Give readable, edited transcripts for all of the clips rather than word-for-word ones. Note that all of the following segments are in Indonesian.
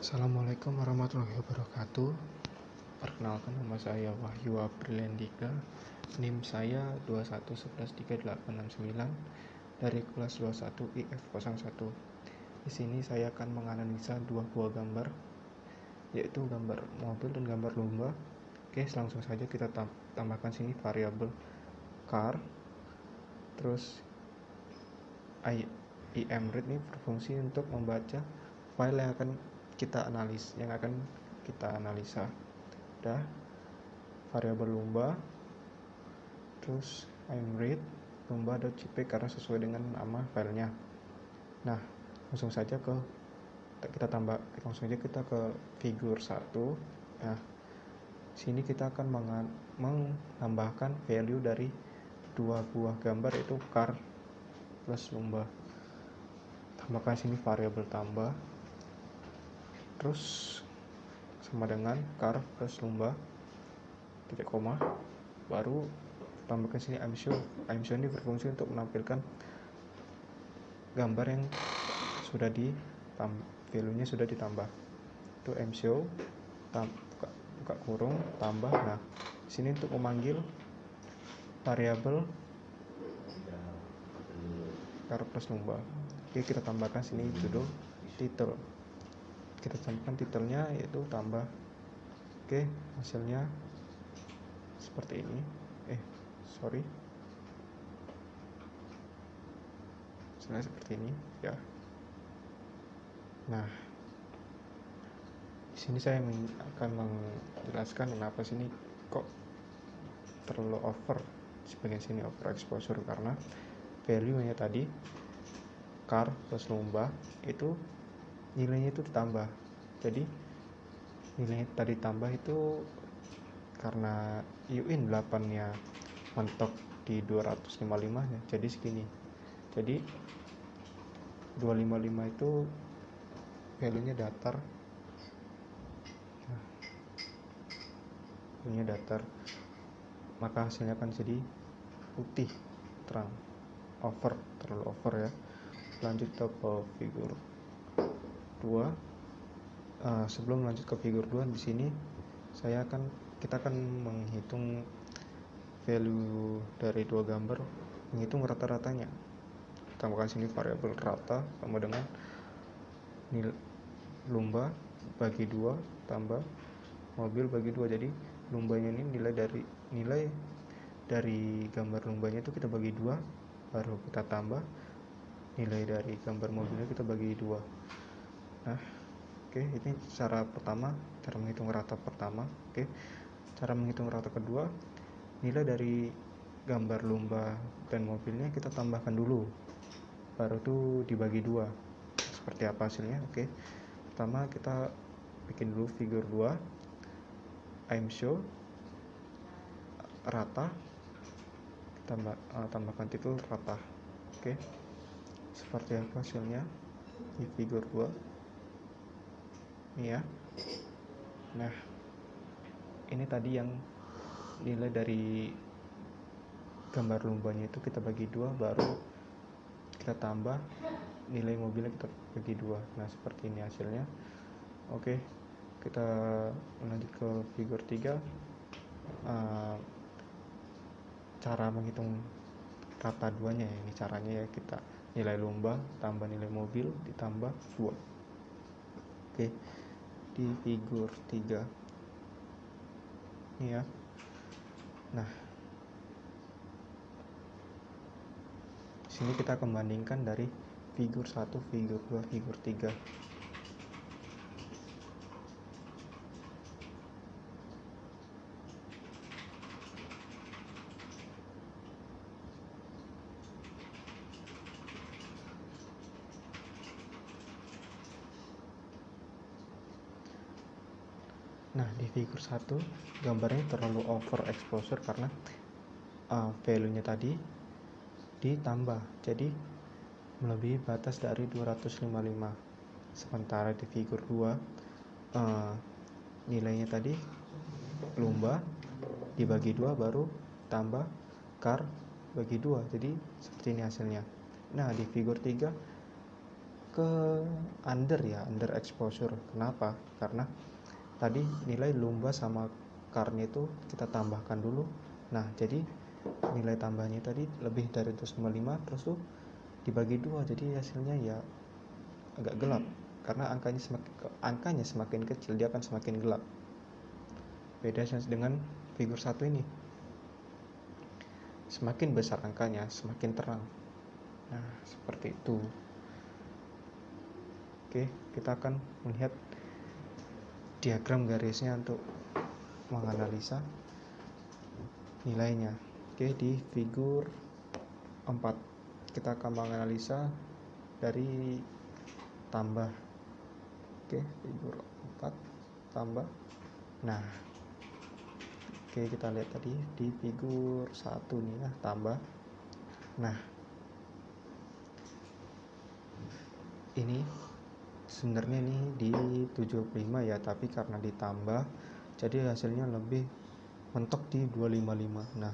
Assalamualaikum warahmatullahi wabarakatuh. Perkenalkan, nama saya Wahyu Apriliandika. NIM saya 2111389 dari kelas 21 IF01. Di sini saya akan menganalisa dua buah gambar, yaitu gambar mobil dan gambar lumba. Oke, langsung saja kita tambahkan sini variabel car. Terus imread ini berfungsi untuk membaca file yang akan kita analisa. Udah, variabel lumba, terus imread lumba.jpg karena sesuai dengan nama filenya. Nah, langsung saja kita ke figur 1. Nah, sini kita akan menambahkan value dari dua buah gambar, yaitu car plus lumba. Tambahkan sini variabel tambah, terus sama dengan car plus lumba titik koma, baru tambahkan sini imshow. Imshow ini berfungsi untuk menampilkan gambar yang sudah value-nya sudah ditambah. Itu imshow buka kurung tambah. Nah, sini untuk memanggil variabel car plus lumba. Oke, kita tambahkan sini judul title. Kita tambahkan titelnya yaitu tambah. Oke, hasilnya seperti ini. Hasilnya seperti ini ya. Nah, di sini saya akan menjelaskan kenapa sini kok terlalu over, sebagian sini over exposure, karena value-nya tadi car plus lumba itu nilainya itu ditambah. Jadi nilainya tadi tambah itu karena UIN 8-nya mentok di 255 ya, jadi segini. Jadi 255 itu value-nya datar. Nah, value-nya datar, maka hasilnya akan jadi putih terang, terlalu over ya. Lanjut ke figur 2. Sebelum lanjut ke figur 2, di sini kita akan menghitung value dari dua gambar, menghitung rata-ratanya. Tambahkan sini variabel rata sama dengan nilai lumba bagi 2 tambah mobil bagi 2. Jadi lumbanya ini nilai dari gambar lumbanya itu kita bagi 2, baru kita tambah nilai dari gambar mobilnya kita bagi 2. Nah, oke, ini cara pertama, cara menghitung rata pertama. Oke, cara menghitung rata kedua, nilai dari gambar lumba dan mobilnya kita tambahkan dulu, baru itu dibagi 2. Seperti apa hasilnya? Oke, pertama kita bikin dulu figur 2, imshow rata, tambahkan titel rata. Oke, seperti apa hasilnya di figur 2 ini ya. Nah, ini tadi yang nilai dari gambar lumbanya itu kita bagi 2, baru kita tambah nilai mobilnya kita bagi 2. Nah, seperti ini hasilnya. Oke, kita lanjut ke figur 3. Cara menghitung rata duanya ya, ini caranya ya, kita nilai lumba tambah nilai mobil ditambah 2. Oke, di figur 3 ini ya. Nah, sini kita akan bandingkan dari figur 1, figur 2, figur 3. Nah, di figur 1 gambarnya terlalu over exposure karena value-nya tadi ditambah, jadi melebihi batas dari 255. Sementara di figur 2 nilainya tadi lumba dibagi 2, baru tambah car bagi 2. Jadi seperti ini hasilnya. Nah, di figur 3 ke under exposure. Kenapa? Karena tadi nilai lumba sama karnya itu kita tambahkan dulu. Nah, jadi nilai tambahnya tadi lebih dari 155, terus tuh dibagi 2, jadi hasilnya ya agak gelap karena angkanya semakin kecil dia akan semakin gelap. Beda dengan figur 1 ini, semakin besar angkanya semakin terang. Nah, seperti itu. Oke, kita akan melihat diagram garisnya untuk menganalisa nilainya. Oke, di figur 4 kita akan menganalisa dari tambah. Oke, figur 4 tambah. Nah, oke, kita lihat tadi di figur 1 nih ya, tambah. Nah, ini sebenarnya nih di 75 ya, tapi karena ditambah jadi hasilnya lebih mentok di 255. Nah,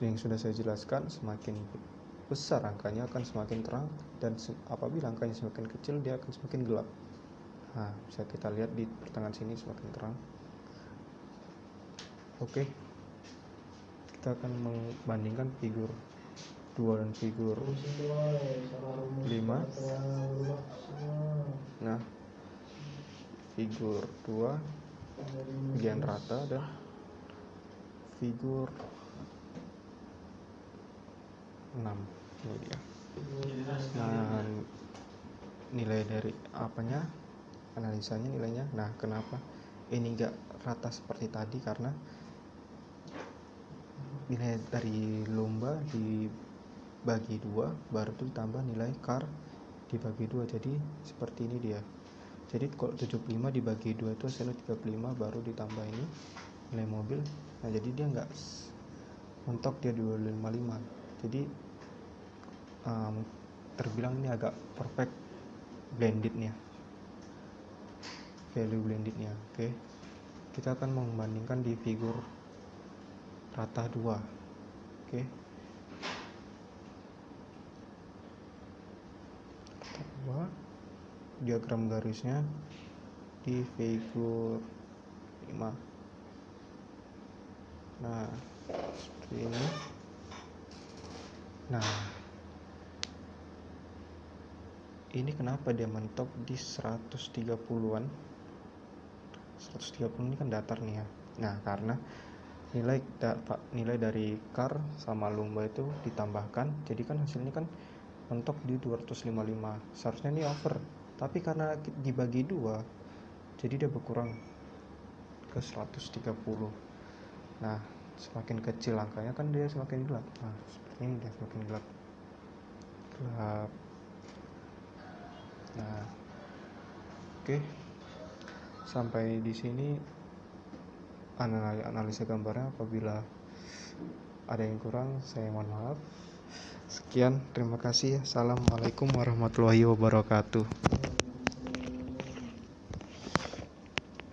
yang sudah saya jelaskan, semakin besar angkanya akan semakin terang, dan apabila angkanya semakin kecil dia akan semakin gelap. Nah, bisa kita lihat di pertengahan sini semakin terang. Oke, kita akan membandingkan figur 2 dan figur 5. Nah, figur 2 bagian rata dan figur 6 ini dia. Nah, nilai dari apanya, analisanya nilainya. Nah, kenapa ini enggak rata seperti tadi? Karena nilai dari lumba dibagi 2 baru itu ditambah nilai kar dibagi 2, jadi seperti ini dia. Jadi kalau 75 dibagi 2 itu hasilnya 35, baru ditambah ini nilai mobil. Nah, jadi dia enggak mentok, dia 255. Jadi terbilang ini agak perfect blendednya, value blendednya. Oke, kita akan membandingkan di figur rata 2. Oke, rata 2, diagram garisnya di figur 5. Nah, seperti ini. Nah, ini kenapa dia mentok di 130-an? 130 ini kan datar nih ya. Nah, karena nilai dari kar sama lumba itu ditambahkan, jadi kan hasilnya kan mentok di 255. Seharusnya ini over, tapi karena dibagi 2 jadi dia berkurang ke 130. Nah, semakin kecil angkanya kan dia semakin gelap. Nah, seperti ini dia semakin gelap. Nah, oke, sampai di sini analisa gambarnya. Apabila ada yang kurang, saya mohon maaf. Sekian, terima kasih. Assalamualaikum warahmatullahi wabarakatuh.